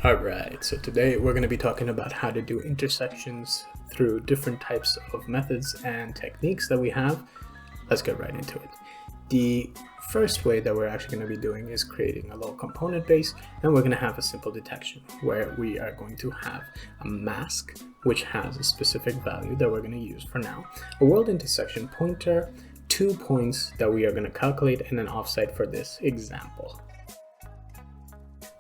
Alright, so today we're going to be talking about how to do intersections through different types of methods and techniques that we have. Let's get right into it. The first way that we're actually going to be doing is creating a little component base, and we're going to have a simple detection where we are going to have a mask which has a specific value that we're going to use for now, a world intersection pointer, 2 points that we are going to calculate, and an offset for this example.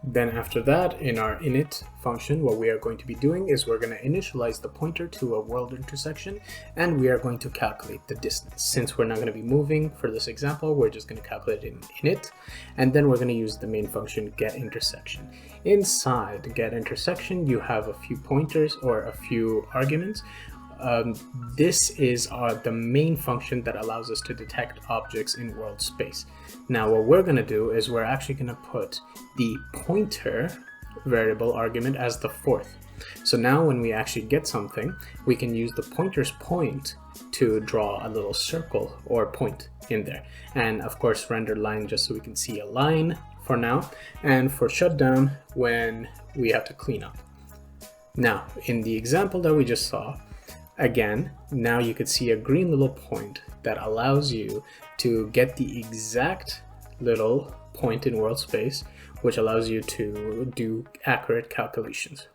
Then after that, in our init function, what we are going to be doing is we're going to initialize the pointer to a world intersection, and we are going to calculate the distance. Since we're not going to be moving for this example, we're just going to calculate it in init, and then we're going to use the main function getIntersection. Inside getIntersection, you have a few pointers or a few arguments. This is the main function that allows us to detect objects in world space. Now what we're going to do is we're actually going to put the pointer variable argument as the fourth. So now when we actually get something, we can use the pointer's point to draw a little circle or point in there. And of course render line just so we can see a line for now, and for shutdown when we have to clean up. Now in the example that we just saw, again, now you could see a green little point that allows you to get the exact little point in world space, which allows you to do accurate calculations.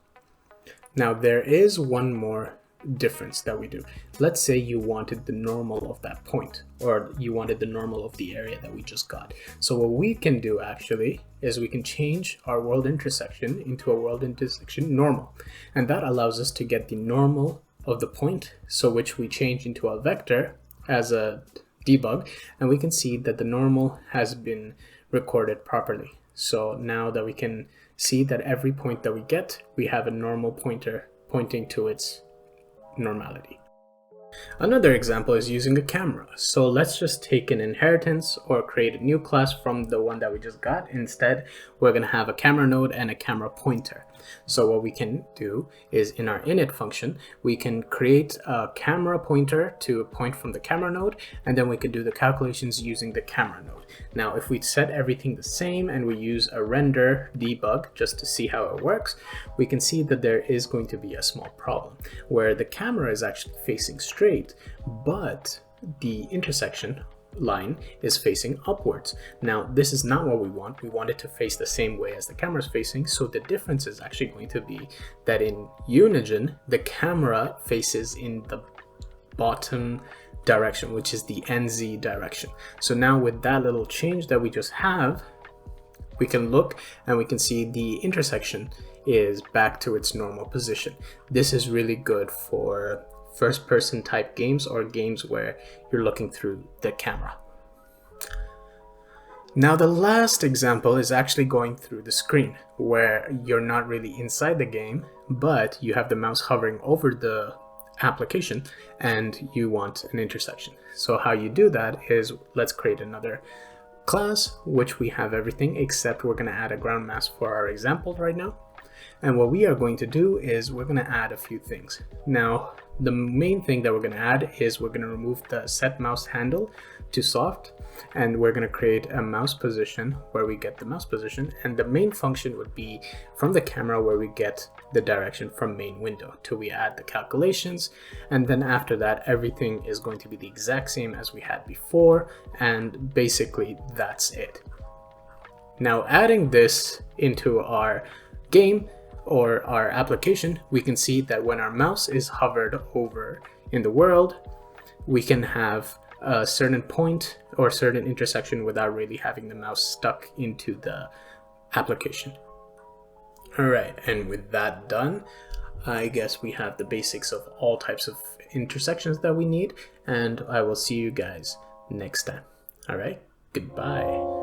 Now there is one more difference that we do. Let's say you wanted the normal of that point, or you wanted the normal of the area that we just got. So what we can do actually is we can change our world intersection into a world intersection normal, and that allows us to get the normal of the point, so which we change into a vector as a debug, and we can see that the normal has been recorded properly. So now that we can see that every point that we get, we have a normal pointer pointing to its normality. Another example is using a camera. So let's just take an inheritance or create a new class from the one that we just got. Instead, we're going to have a camera node and a camera pointer. So what we can do is in our init function, we can create a camera pointer to point from the camera node, and then we can do the calculations using the camera node. Now, if we set everything the same and we use a render debug just to see how it works, we can see that there is going to be a small problem where the camera is actually facing straight, but the intersection line is facing upwards. Now this is not what we want. We want it to face the same way as the camera is facing, so the difference is actually going to be that in Unigine the camera faces in the bottom direction, which is the NZ direction. So now with that little change that we just have, we can look and we can see the intersection is back to its normal position. This is really good for first-person type games or games where you're looking through the camera. Now the last example is actually going through the screen, where you're not really inside the game, but you have the mouse hovering over the application and you want an intersection. So how you do that is, let's create another class which we have everything except we're going to add a ground mask for our example right now. And what we are going to do is we're going to add a few things. Now the main thing that we're going to add is we're going to remove the set mouse handle to soft, and we're going to create a mouse position where we get the mouse position, and the main function would be from the camera where we get the direction from main window till we add the calculations, and then after that everything is going to be the exact same as we had before, and basically that's it. Now adding this into our game or our application, we can see that when our mouse is hovered over in the world, we can have a certain point or certain intersection without really having the mouse stuck into the application. Alright, and with that done, I guess we have the basics of all types of intersections that we need, and I will see you guys next time. Alright, goodbye.